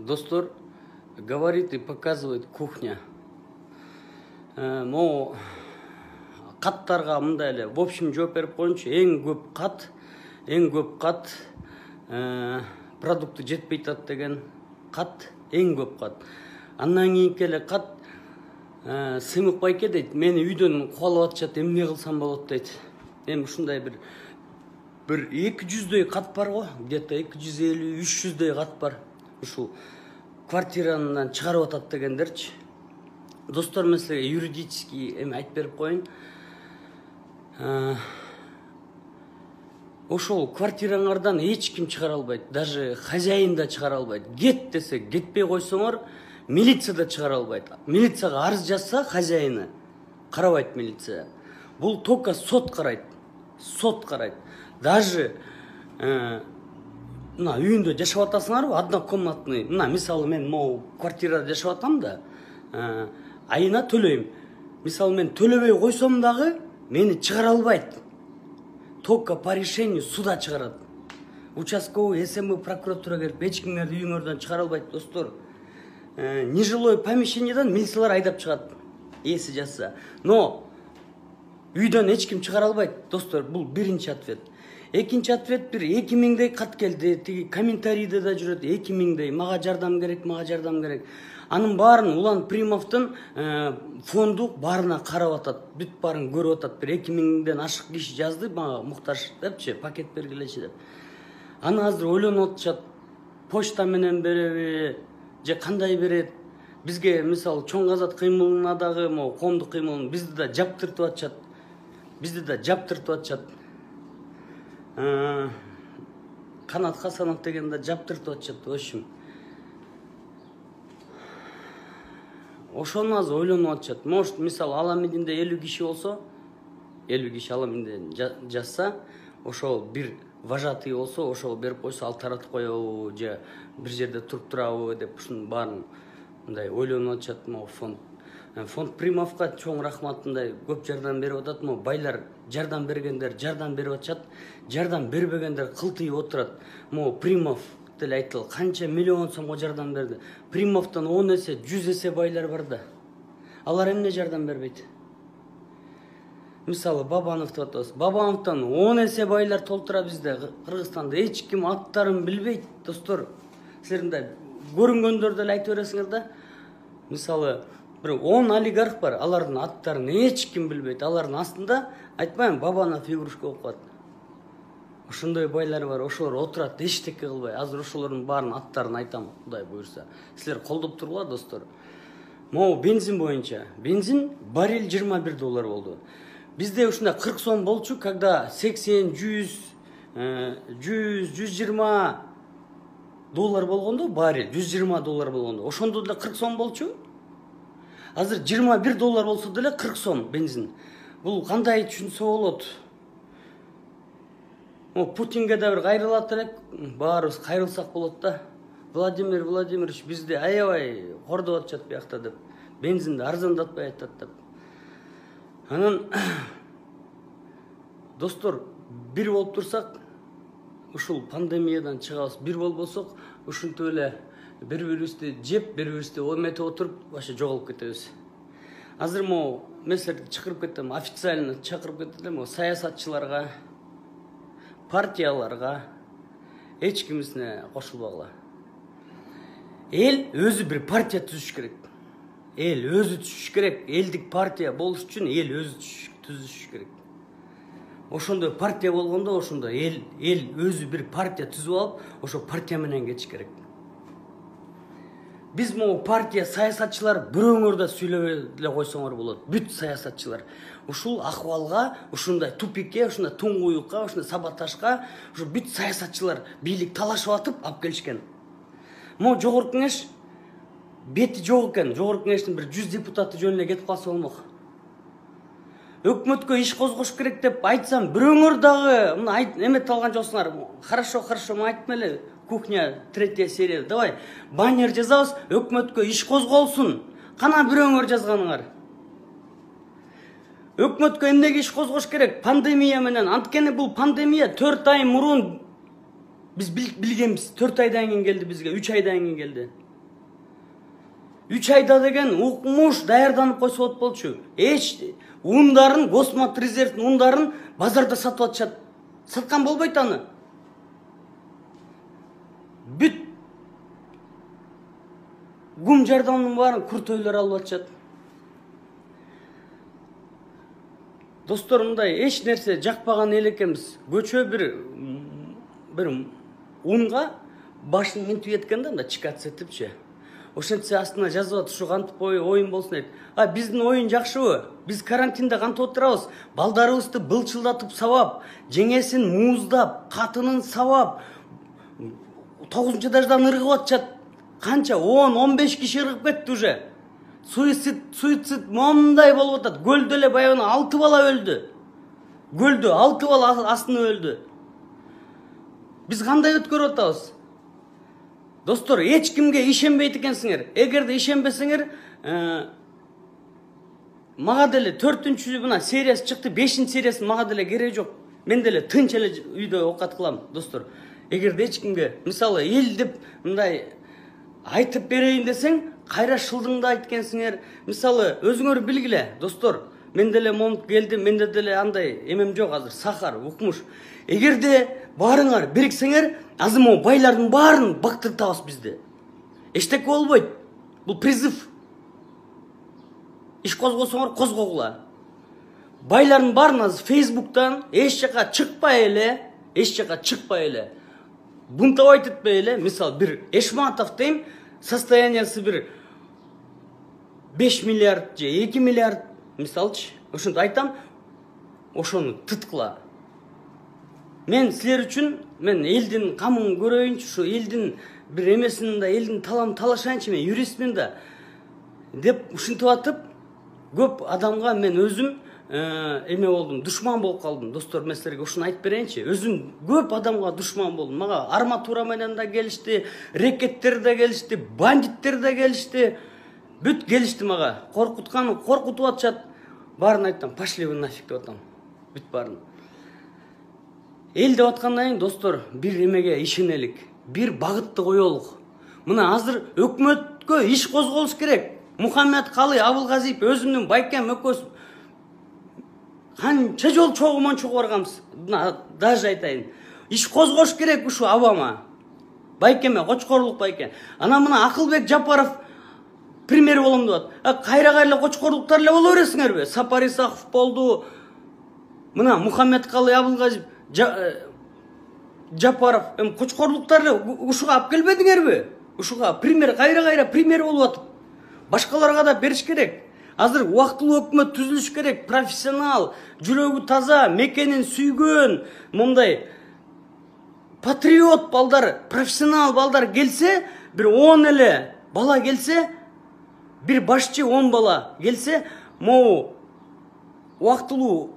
Достор, говорит и показывает кухня. Mo каттарга мындай эле в общем жооп берип коеюнчу. Эң көп кат продукты жетпей атат деген кат, эң көп кат. Андан кийинки эле кат Сыймык байке дейт, мени үйдөн кубалап атышат, эмне кылсам болот дейт. Эми ушундай бир 200дөй кат бар го, где-то 250-300дөй кат бар. Ушул квартиранан чыгарып атат дегендерчи. Достор, мен силерге юридический эми айтып берип коеюн. Ошол квартираңардан эч ким чыгара албайт, даже хозяин да чыгара албайт. Кет десе, кетпей койсоңор, милиция да чыгара албайт. Милицияга арыз жазса, хозяины карабайт милиция. Бул только сот карайт. Сот карайт. Даже мына үйүндө жашап атасыңарбы, однокомнатный. Мына мисалы мен могу квартирада жашап атам да, айына төлөйм. Мисалы мен төлөбөй койсом дагы мени чыгара албайт. Только по решению суда чыгарат. Участковый, СМ, прокуратура келип эч кимдерди үйүңөрдөн чыгара албайт, достор. Нежилой помещениеден милициялар айдап чыгат, эси жазса. Но үйдөн эч ким чыгара албайт, достор. Бул биринчи ответ. Экинчи ответ бир 2000дей кат келди. Тиги комментарийде да жүрөт, 2000дей. Мага жардам керек, мага жардам керек. Анын баарын Улан Примовдун фонду баарына карап атат, бүт баарын көрүп атат. Бир 2000ден ашык киши жазды, мага муктаж депчи, пакет бергилечи деп. Аны азыр ойлонуп атышат. Почта менен береби, же кандай берет? Бизге мисалы чоң казат кыймылына дагы, коомдук кыймылын бизди да жаптыртып атышат. Канат Хасанов деген да жаптыртып атышат, в общем. Ошону азыр ойлонуп атышат. Может, мисалы Аламединде 50 киши болсо, 50 киши Аламединде жазса, ошол бир вожатый болсо, ошол берип койсо, ал таратып коебу, же бир жерде туруп турабы деп ушунун баарын мындай ойлонуп атышат. Могу фонд Примовка чоң рахмат, мындай көп жардам берип атат. Могу байлар жардам бергендер жардам берип атышат, жардам бербегендер кылтыйып отурат. Могу Примов деле айтылды, канча миллион сомго жардам берди. Примовдон 10 эсе, 100 эсе байлар бар да. Алар эмне жардам бербейт? Мисалы Бабанов деп атабыз. Бабановдон 10 эсе байлар толтура бизде. Кыргызстанда эч ким аттарын билбейт, достор. Силер мындай көрүнгөндөрдү эле айтып бересиңер да. Мисалы бир 10 олигарх бар, алардын аттарын эч ким билбейт. Алардын астында айтпайм, Бабанов игрушка болуп калат. Ошондой байлар бар, ошолор отурат, эчтеке кылбай. Азыр ошолордун баарын аттарын айтам, Кудай буйрса. Силер колдоп тургула, достор. Могу бензин боюнча. Бензин баррель $21 болду. Bizde ушундай 40 сом болчу, когда 80, 100, 120 доллар болгондо, баррель $120 болгондо. Ошондо деле 40 сом болчу. Азыр $21 болсо деле 40 сом бензин. Бул кандай түшүнсө болот? Путинге да бир кайрылат элек, баарыбыз кайрылсак болот да. Владимир Владимирович бизди аябай кордоп атышат биякта деп. Бензинди арзандатпай атат деп. Анан достор, бир болуп турсак, ушул пандемиядан чыгабыз. Бир болбосок, ушинтип эле бири-бирибизди жеп, бири-бирибизди ометип отуруп, башы жоголуп кетебиз. Азыр могу мен силерди чакырып кетем, официально чакырып кетем, саясатчыларга, партияларга эч кимисине кошулбагыла. Эл өзү бир партия түзүш керек. Эл өзү түзүш керек. Элдик партия болуш үчүн эл өзү түзүш керек. Ошондой партия болгондо, ошондо эл өзү бир партия түзүп алып, ошо партия менен кетиш керек. Биз могу партия, саясатчылар бирөөңөр да сүйлөбөй эле койсоңор болот. Бүт саясатчылар ушул акыбалга, ушундай тупикке, ушундай туңгуюкка, ушундай саботажга, ушу бүт саясатчылар бийлик талашып атып алып келишкен. Могу жогорку кеңеш бети жок экен. Жогорку кеңештин бир 100 депутаты жөнүнө кетип калса болмок. Өкмөткө иш козгош керек деп айтсам, бирөөңөр дагы мына эмет алган жоксуңар. Хорошо, мен айтмам эле. Кухня 3 серия. Давай баннер жазабыз, өкмөткө иш козголсун. Кана бирөөңөр жазганыңар. Өкмөткө эмнеге иш козгош керек? Пандемия менен. Анткени бул пандемия 4 ай мурун биз билгенбиз. 4 айдан кийин келди бизге, 3 айдан кийин келди. 3 айда деген укмуш даярданып койсо болот болчу. Эч ундарын, Госмат резервдин ундарын базарда сатып атышат. Саткан болбойт аны. Бүт гум жардамдын баарын күртөйлөр алып атышат. Достор, мындай эч нерсе жакпаган эл экенбиз. Көчө бир унга башын минтип кеткенде мында чикат этипчи. Ошентсе астына жазып атат, ушу кантип оюн болсун дейт. Биздин оюн жакшыбы? Биз карантинде кантип отурабыз? Балдарыбызды былчылдатып сабап, жеңесин мууздап, катынын сабап, 9-этаждан ыргып атышат. Канча 10-15 киши ыргып кетти уже. Суицид мондай болуп атат. Көлдө эле баягы 6 бала өлдү. Көлдө 6 бала астына өлдү. Биз кандай өткөрүп атабыз? Достор, эч кимге ишенбейт экенсиңер. Эгерде ишенбесеңер, мага деле 4-чү мына сериясы чыкты, 5-чи сериясы мага деле кереги жок. Мен деле тынч эле үйдө окат кылам, достор. Эгерде эч кимге, мисалы, эл деп мындай айтып берейин десең, кайра шылдыңды айткенсиңер. Мисалы, өзүңөр билгиле, достор. Мен деле момут келдим, менде деле андай эмем жок азыр, сахар, укмуш. Эгерде баарыңар бириксеңер, азыр могу байлардын баарын бактыртабыз бизде. Эчтеке болбойт. Бул призыв. Иш козгосоңор козгогула. Байлардын баарын азыр Facebooктан эч жака чыкпай эле, бунтовать этпей эле, мисалы, бир Эшматов дейм, состояниясы бир 5 миллиард же 2 миллиард, мисалчы, ошонтип айтам, ошону тыткыла. Мен силер үчүн, мен элдин камын көрөйүнчү, ушу элдин бир эмесин да, элдин талашайынчы, мен юристмин да, деп ушинтип атып, көп адамга мен өзүм эме болдум, душман болуп калдым. Достор, мен силерге ушуну айтып берейинчи. Өзүм көп адамга душман болдум. Мага арматура менен да келишти, рекеттер да келишти, бандиттер да келишти. Бүт келишти мага. Коркутуп атышат. Баарын айттым, пошли вы нафиг деп атам. Бүт баарын. Эл деп аткандан кийин, достор, бир эмеге ишенелик, бир багытты коелук. Мына азыр өкмөткө иш козголуш керек. Мухаммед Калый Абылгазиев, өзүмдүн байкем экөөбүз канча жол чогуу барганбыз. Даже айтайын. Иш козгош керек ушу абама. Байкеме, кочкорлук байке. Ана мына Акылбек Жапаров пример болом деп атат. Кайра кочкорлуктар эле боло бересиңерби? Сапар Исаков болду. Мына Мухаммед Калый Абылгазиев, Жапаров, кочкорлуктар эле ушуга алып келбедиңерби? Ушуга пример, кайра пример болуп атат. Башкаларга да бериш керек. Азыр убактылуу өкмөт түзүлүш керек, профессионал, жүрөгү таза, мекенин сүйгөн, мындай патриот балдар, профессионал балдар келсе, бир 10 эле бала келсе, бир башчы 10 бала келсе, могу убактылуу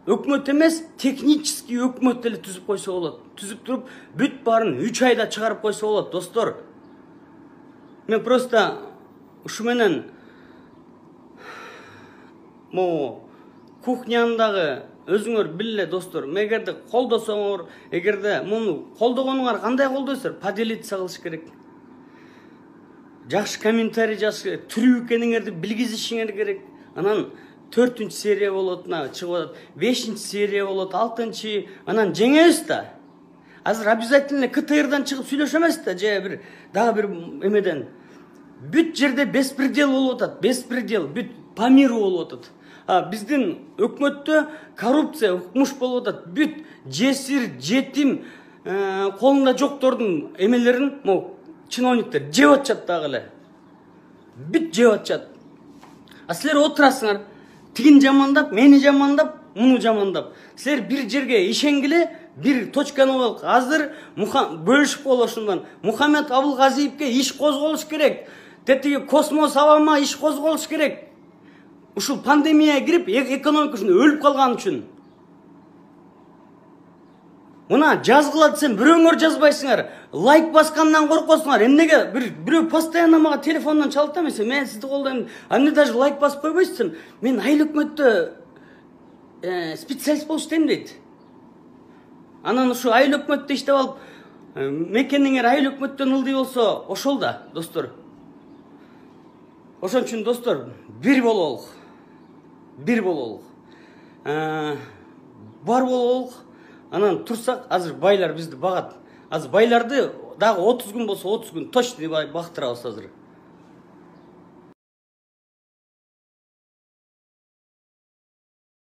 өкмөт эмес, технический өкмөт эле түзүп койсо болот. Түзүп туруп, бүт баарын 3 айда чыгарып койсо болот, достор. Мен просто ушу менен кухняндагы өзүңөр биле, достор, эгерде колдосоңор, эгерде муну колдогонуңар кандай колдойсуңар, поделиться кылыш керек. Жакшы комментарий жазыш керек, түрүү экениңерди билгизишиңер керек. Анан 4-чү серия болот, чыгып атат, 5-чи серия болот, 6-чы, анан жеңебиз да. Азыр обязательно КТРдан чыгып сүйлөшө эмес да, же бир дагы бир эмеден. Бүт жерде беспредел болуп атат, беспредел, бүт по миру болуп атат. Биздин өкмөттө коррупция, укмуш болуп атат. Бүт жесир, жетим, колунда жоктордун эмелерин, чиновниктер жеп атышат дагы эле. Бүт жеп атышат. Силер отурасыңар, тигин жамандап, мени жамандап, муну жамандап. Силер бир жерге ишенгиле, бир точканы болуп. Азыр бөлүшүп болушундан Мухаммед Абылгазиевке иш козголуш керек. Тетиги космос абама иш козголуш керек. Ушул пандемия кирип, экономика үчүн өлүп калган үчүн. Мына жазгыла десем, бирөөңөр жазбайсыңар. Лайк баскандан коркосуңар. Эмнеге бирөө постоянно мага телефондон чалып та, мен сизди колдойм. Эмне даже лайк басып койбойсуз десем, мен айыл өкмөттө специалист болуп иштейм дейт. Анан ушу айыл өкмөттө иштеп алып, мекениңер айыл өкмөттөн ылдый болсо, ошол да, достор. Ошон үчүн достор, бир бололук. Бар бололук. Анан турсак, азыр байлар бизди багат. Азыр байларды дагы 30 күн болсо 30 күн точно бактырабыз азыр.